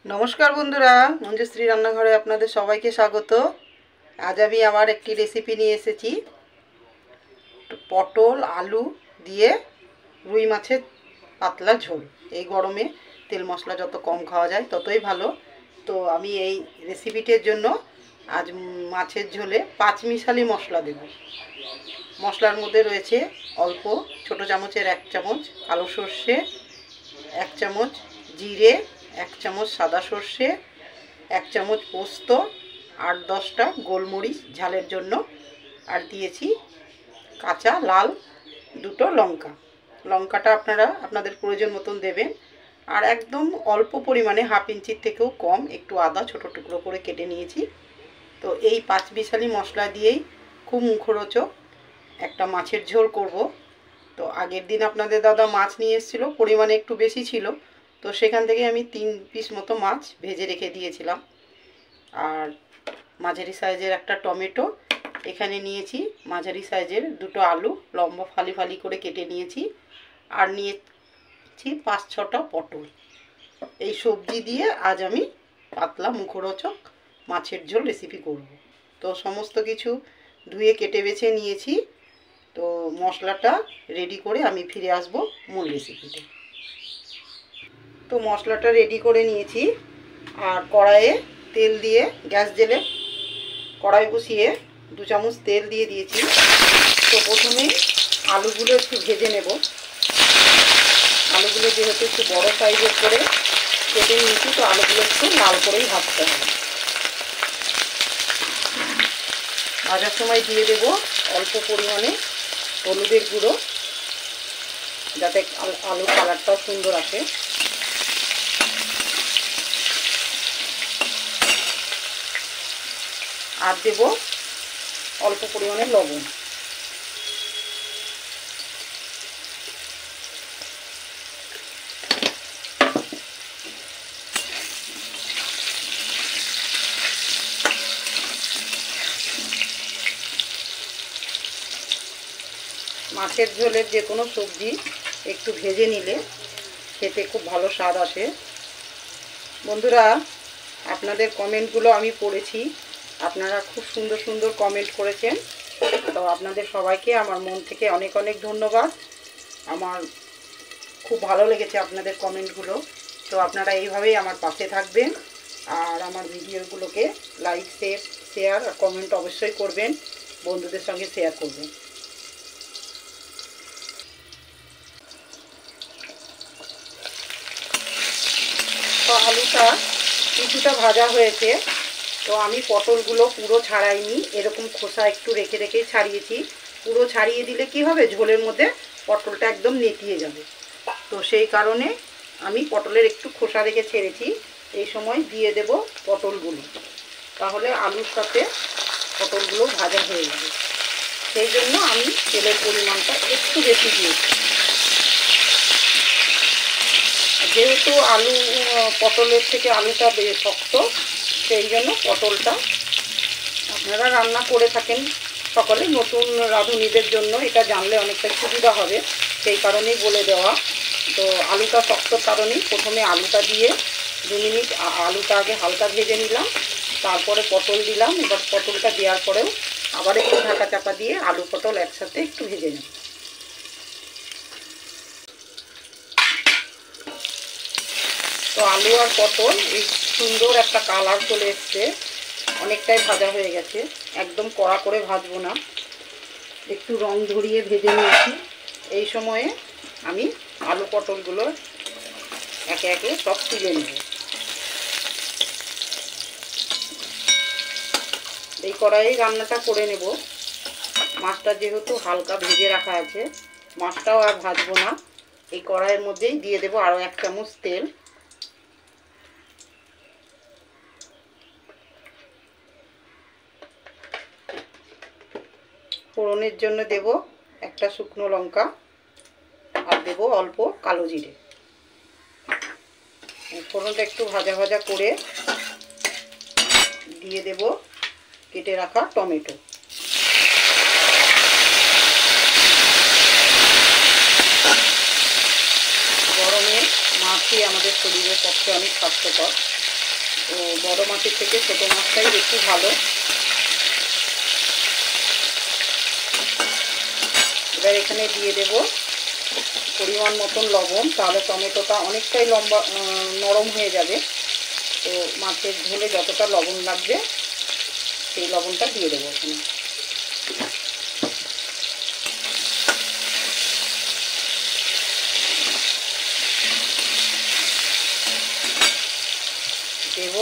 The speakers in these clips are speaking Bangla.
নমস্কার বন্ধুরা, মঞ্জুশ্রী রান্নাঘরে আপনাদের সবাইকে স্বাগত। আজ আমি আবার একটি রেসিপি নিয়ে এসেছি। পটল আলু দিয়ে রুই মাছের পাতলা ঝোল। এই গরমে তেল মশলা যত কম খাওয়া যায় ততই ভালো। তো আমি এই রেসিপিটির জন্য আজ মাছের ঝোলে 5 মিশালি মশলা দেব। মশলার মধ্যে রয়েছে অল্প ছোট চামচের 1 চামচ কালো সর্ষে, 1 চামচ জিরে, 1 চামচ সাদা সর্ষে, 1 চামচ পোস্ত, 8-10টা গোলমরিচ ঝালের জন্য, আর দিয়েছি কাঁচা লাল 2টো লঙ্কা। লঙ্কাটা আপনারা আপনাদের প্রয়োজন মতন দেবেন। আর একদম অল্প পরিমাণে হাফ ইঞ্চির থেকেও কম একটু আদা ছোটো টুকরো করে কেটে নিয়েছি। তো এই 5 মিশালি মশলা দিয়েই খুব মুখরোচক একটা মাছের ঝোল করব। তো আগের দিন আপনাদের দাদা মাছ নিয়ে এসেছিলো, পরিমাণে একটু বেশি ছিল, তো সেখান থেকে আমি 3 পিস মতো মাছ ভেজে রেখে দিয়েছিলাম। আর মাঝারি সাইজের একটা টমেটো এখানে নিয়েছি, মাঝারি সাইজের 2টো আলু লম্বা ফালি ফালি করে কেটে নিয়েছি, আর নিয়েছি 5-6টা পটল। এই সবজি দিয়ে আজ আমি পাতলা মুখরোচক মাছের ঝোল রেসিপি করব। তো সমস্ত কিছু ধুয়ে কেটে বেছে নিয়েছি। তো মশলাটা রেডি করে আমি ফিরে আসব মূল রেসিপিতে। তো মশলাটা রেডি করে নিয়েছি, আর কড়াইয়ে তেল দিয়ে গ্যাস জেলে কড়াই বসিয়ে 2 চামচ তেল দিয়ে দিয়েছি। তো প্রথমে আলুগুলো একটু ভেজে নেব। আলুগুলো যেহেতু একটু বড় সাইজের করে কেটে নিয়েছি, তো আলুগুলো একটু লাল করেই ভাজতে হবে। ভাজার সময় দিয়ে দেব অল্প পরিমাণে হলুদের গুঁড়ো, যাতে আলুর কালারটাও সুন্দর আসে। আর দেব অল্প পরিমাণে লবণ। মাছের ঝোলের যে কোনো সবজি একটু ভেজে নিলে খেতে খুব ভালো স্বাদ আসে। বন্ধুরা, আপনাদের কমেন্টগুলো আমি পড়েছি, আপনারা খুব সুন্দর সুন্দর কমেন্ট করেছেন। তো আপনাদের সবাইকে আমার মন থেকে অনেক অনেক ধন্যবাদ। আমার খুব ভালো লেগেছে আপনাদের কমেন্টগুলো। তো আপনারা এইভাবেই আমার পাশে থাকবেন, আর আমার ভিডিওগুলোকে লাইক শেয়ার আর কমেন্ট অবশ্যই করবেন, বন্ধুদের সঙ্গে শেয়ার করবেন। তো আলুটা কিছুটা ভাজা হয়েছে। তো আমি পটলগুলো পুরো ছাড়াইনি, এরকম খোসা একটু রেখে রেখেই ছাড়িয়েছি। পুরো ছাড়িয়ে দিলে কি হবে, ঝোলের মধ্যে পটলটা একদম নেতিয়ে যাবে। তো সেই কারণে আমি পটলের একটু খোসা রেখে ছেড়েছি। এই সময় দিয়ে দেব পটলগুলো, তাহলে আলুর সাথে পটলগুলো ভাজা হয়ে যাবে। সেই জন্য আমি তেলের পরিমাণটা একটু বেশি দিয়েছি। যেহেতু পটলের থেকে আলুটা বেশ শক্ত, সেই জন্য পটলটা আপনারা রান্না করে থাকেন সকলে, নতুন রাঁধুনিদের জন্য এটা জানলে অনেকটা সুবিধা হবে, সেই কারণেই বলে দেওয়া। তো আলুটা শক্তর কারণেই প্রথমে আলুটা দিয়ে 2 মিনিট আলুটা আগে হালকা ভেজে নিলাম, তারপরে পটল দিলাম। এবার পটলটা দেওয়ার পরেও আবার একটু ঢাকা চাপা দিয়ে আলু পটল একসাথে একটু ভেজে নিই। তো আলু আর পটল এই সুন্দর একটা কালার চলে এসছে, অনেকটাই ভাজা হয়ে গেছে। একদম কড়া করে ভাজবো না, একটু রং ধরিয়ে ভেজে নিয়েছি। এই সময়ে আমি আলু পটলগুলো একে একে সব তুলে নেব। এই কড়াইয়ে রান্নাটা করে নেব। মাছটা যেহেতু হালকা ভেজে রাখা আছে, মাছটাও আর ভাজবো না। এই কড়াইয়ের মধ্যেই দিয়ে দেবো আরও 1 চামচ তেল। ফোড়নের জন্য দেব একটা শুকনো লঙ্কা, আর দেব অল্প কালো জিরে। ফোড়নটা একটু ভাজা ভাজা করে দিয়ে দেব কেটে রাখা টমেটো। গরমে মাছই আমাদের শরীরের পক্ষে অনেক স্বাস্থ্যকর। তো বড় মাছের থেকে ছোটো মাছটাই বেশি ভালো। এবার এখানে দিয়ে দেব পরিমাণ মতন লবণ, তাহলে টমেটোটা অনেকটাই নরম হয়ে যাবে। তো মাছের ঝোলে যতটা লবণ লাগবে সেই লবণটা দিয়ে দেবো এখানে। দেব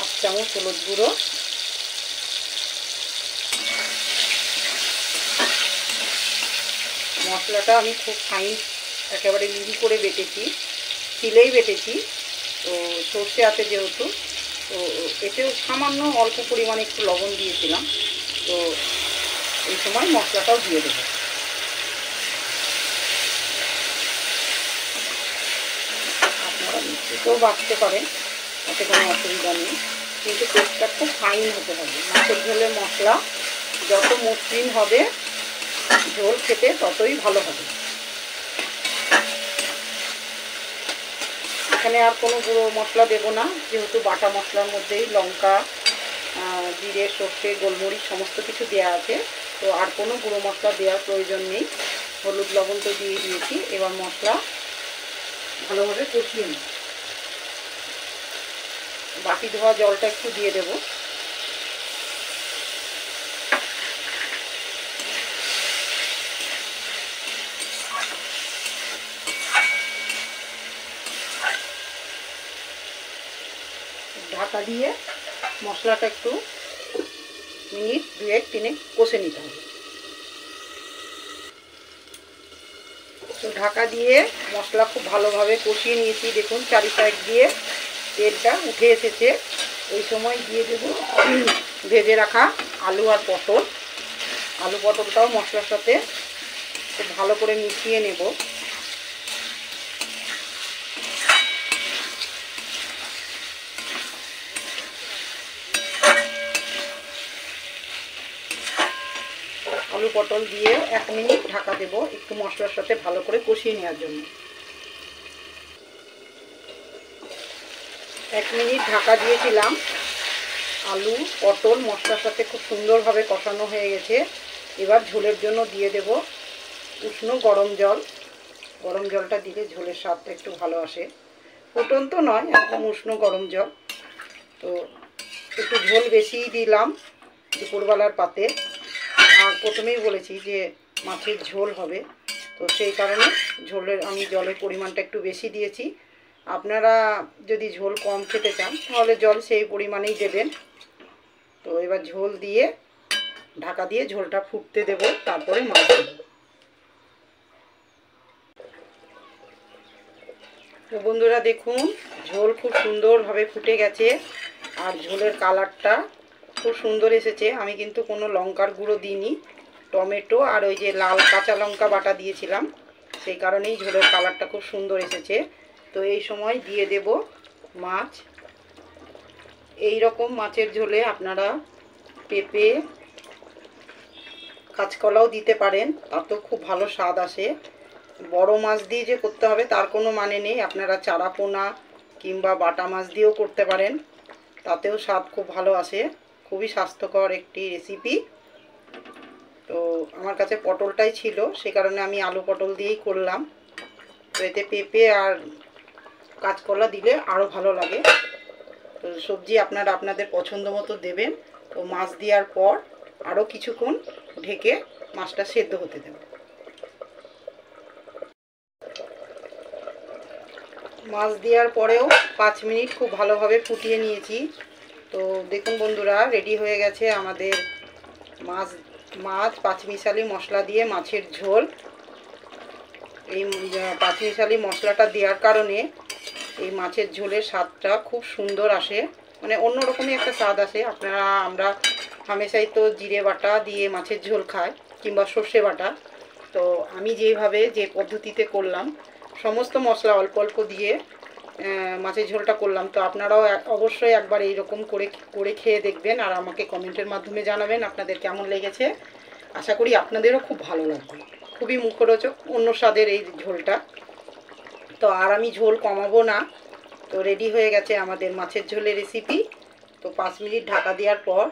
1 চামচ হলুদ গুঁড়ো, মশলাটা আমি খুব ফাইন একেবারে মিহি করে বেটেছি, শিলেই বেটেছি। তো সর্ষে আছে যেহেতু, তো এতেও সামান্য অল্প পরিমাণে একটু লবণ দিয়েছিলাম। তো এই সময় মশলাটাও দিয়ে দেবো। আপনারা মিষ্টিতেও বাড়তে পারেন, তাতে কোনো অসুবিধা নেই, কিন্তু পেস্টটা খুব ফাইন হতে হবে। মাছের ঝোলের মশলা যত মসৃণ হবে ঝোল খেতে ততই ভালো হবে। এখানে আর কোনো গুঁড়ো মশলা দেব না, যেহেতু বাটা মশলার মধ্যেই লঙ্কা, জিরে, সর্ষে, গোলমরিচ সমস্ত কিছু দেওয়া আছে। তো আর কোনো গুঁড়ো মশলা দেওয়ার প্রয়োজন নেই। হলুদ লবণ তো দিয়ে দিয়েছি। এবার মশলা ভালোভাবে কষিয়ে নিই। বাটি ধোয়া জলটা একটু দিয়ে দেব। ঢাকা দিয়ে মশলাটা একটু মিনিট 2-3 কষে নিতে হবে। তো ঢাকা দিয়ে মশলা খুব ভালোভাবে কষিয়ে নিয়েছি। দেখুন চারি সাইড দিয়ে তেলটা উঠে এসেছে। এই সময় দিয়ে দেব ভেজে রাখা আলু আর পটল। আলু পটলটাও মশলার সাথে খুব ভালো করে মিশিয়ে নেব। আলু পটল দিয়ে 1 মিনিট ঢাকা দেব, একটু মশলার সাথে ভালো করে কষিয়ে নেওয়ার জন্য। 1 মিনিট ঢাকা দিয়েছিলাম। আলু পটল মশলার সাথে খুব সুন্দরভাবে কষানো হয়ে গেছে। এবার ঝোলের জন্য দিয়ে দেব উষ্ণ গরম জল। গরম জলটা দিলে ঝোলের স্বাদটা একটু ভালো আসে। ফুটন্ত নয়, একদম উষ্ণ গরম জল। তো একটু ঝোল বেশিই দিলাম দুপুরবেলার পাতে। আর প্রথমেই বলেছি যে মাছের ঝোল হবে, তো সেই কারণে আমি জলের পরিমাণটা একটু বেশি দিয়েছি। আপনারা যদি ঝোল কম খেতে চান তাহলে জল সেই পরিমাণেই দেবেন। তো এবার ঝোল দিয়ে ঢাকা দিয়ে ঝোলটা ফুটতে দেব, তারপরে মাছ দেব। তো বন্ধুরা দেখুন ঝোল খুব সুন্দরভাবে ফুটে গেছে, আর ঝোলের কালারটা খুব সুন্দর এসেছে। আমি কিন্তু কোনো লঙ্কার গুঁড়ো দিইনি, টমেটো আর ওই যে লাল কাঁচা লঙ্কা বাটা দিয়েছিলাম, সেই কারণেই ঝোলের কালারটা খুব সুন্দর এসেছে। তো এই সময় দিয়ে দেব মাছ। এই রকম মাছের ঝোলে আপনারা পেঁপে, কাঁচকলাও দিতে পারেন, তাতেও খুব ভালো স্বাদ আসে। বড় মাছ দিয়ে যে করতে হবে তার কোনো মানে নেই, আপনারা চারা পোনা কিংবা বাটা মাছ দিয়েও করতে পারেন, তাতেও স্বাদ খুব ভালো আসে। খুবই স্বাস্থ্যকর একটি রেসিপি। তো আমার কাছে পটলটাই ছিল, সে কারণে আমি আলু পটল দিয়েই করলাম। তো এতে পেঁপে আর কাঁচকলা দিলে আরও ভালো লাগে। তো সবজি আপনারা আপনাদের পছন্দ মতো দেবেন। তো মাছ দেওয়ার পর আরও কিছুক্ষণ ঢেকে মাছটা সেদ্ধ হতে দেবেন। মাছ দেওয়ার পরেও 5 মিনিট খুব ভালোভাবে ফুটিয়ে নিয়েছি। তো দেখুন বন্ধুরা রেডি হয়ে গেছে আমাদের মাছ পাঁচমিশালি মশলা দিয়ে মাছের ঝোল। এই পাঁচমিশালি মশলাটা দেওয়ার কারণে এই মাছের ঝোলের স্বাদটা খুব সুন্দর আসে, মানে অন্যরকমই একটা স্বাদ আসে। আমরা হামেশাই তো জিরে বাটা দিয়ে মাছের ঝোল খাই কিংবা সর্ষে বাটা। তো আমি যে পদ্ধতিতে করলাম, সমস্ত মশলা অল্প অল্প দিয়ে মাছের ঝোলটা করলাম। তো আপনারাও অবশ্যই একবার এইরকম করে খেয়ে দেখবেন, আর আমাকে কমেন্টের মাধ্যমে জানাবেন আপনাদের কেমন লেগেছে। আশা করি আপনাদেরও খুব ভালো লাগবে। খুবই মুখরোচক, অন্য স্বাদের এই ঝোলটা। তো আর আমি ঝোল কমাবো না, তো তো রেডি হয়ে গেছে আমাদের মাছের ঝোলের রেসিপি। তো 5 মিনিট ঢাকা দেওয়ার পর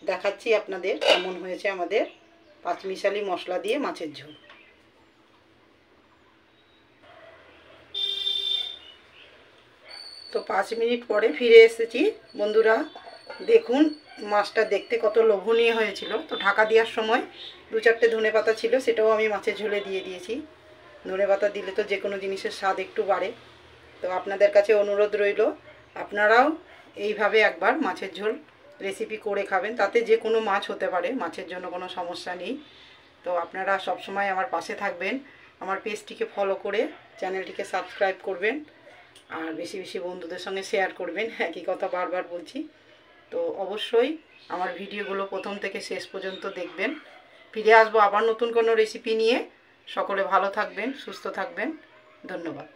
দেখাচ্ছি আপনাদের কেমন হয়েছে আমাদের পাঁচমিশালি মশলা দিয়ে মাছের ঝোল। তো 5 মিনিট পরে ফিরে এসেছি বন্ধুরা। দেখুন মাছটা দেখতে কত লোভনীয় হয়েছিল। তো ঢাকা দেওয়ার সময় 2-4টে ধনেপাতা ছিল, সেটাও আমি মাছের ঝোলে দিয়ে দিয়েছি। ধনেপাতা দিলে তো যে কোনো জিনিসের স্বাদ একটু বাড়ে। তো আপনাদের কাছে অনুরোধ রইল আপনারাও এইভাবে একবার মাছের ঝোল রেসিপি করে খাবেন। তাতে যে কোনো মাছ হতে পারে, মাছের জন্য কোনো সমস্যা নেই। তো আপনারা সব সময় আমার পাশে থাকবেন, আমার পেজটিকে ফলো করে চ্যানেলটিকে সাবস্ক্রাইব করবেন, আর বেশি বেশি বন্ধুদের সঙ্গে শেয়ার করবেন। একই কথা বারবার বলছি। তো অবশ্যই আমার ভিডিওগুলো প্রথম থেকে শেষ পর্যন্ত দেখবেন। ফিরে আসবো আবার নতুন কোনো রেসিপি নিয়ে। সকলে ভালো থাকবেন, সুস্থ থাকবেন। ধন্যবাদ।